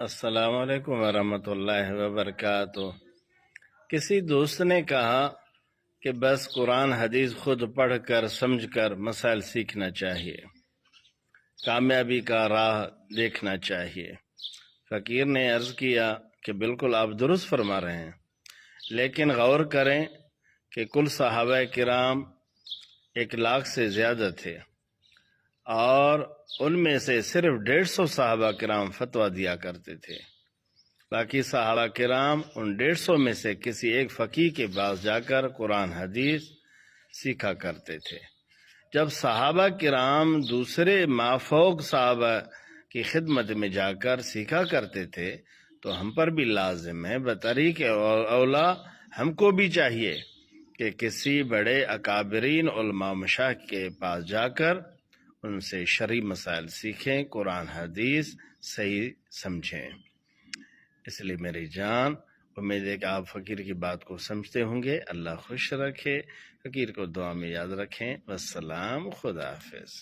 السلام علیکم ورحمۃ اللہ وبرکاتہ۔ کسی دوست نے کہا کہ بس قرآن حدیث خود پڑھ کر سمجھ کر مسائل سیکھنا چاہیے، کامیابی کا راہ دیکھنا چاہیے۔ فقیر نے عرض کیا کہ بالکل آپ درست فرما رہے ہیں، لیکن غور کریں کہ کل صحابہ کرام 1,00,000 سے زیادہ تھے، اور ان میں سے صرف 150 صحابہ کرام فتویٰ دیا کرتے تھے۔ باقی صحابہ کرام ان 150 میں سے کسی ایک فقیہ کے پاس جا کر قرآن حدیث سیکھا کرتے تھے۔ جب صحابہ کرام دوسرے مافوق صحابہ کی خدمت میں جا کر سیکھا کرتے تھے تو ہم پر بھی لازم ہے، بطریق اولا ہم کو بھی چاہیے کہ کسی بڑے اکابرین علماء مشائخ کے پاس جا کر ان سے شرعی مسائل سیکھیں، قرآن حدیث صحیح سمجھیں۔ اس لیے میری جان، امید ہے کہ آپ فقیر کی بات کو سمجھتے ہوں گے۔ اللہ خوش رکھے، فقیر کو دعا میں یاد رکھیں۔ والسلام، خدا حافظ۔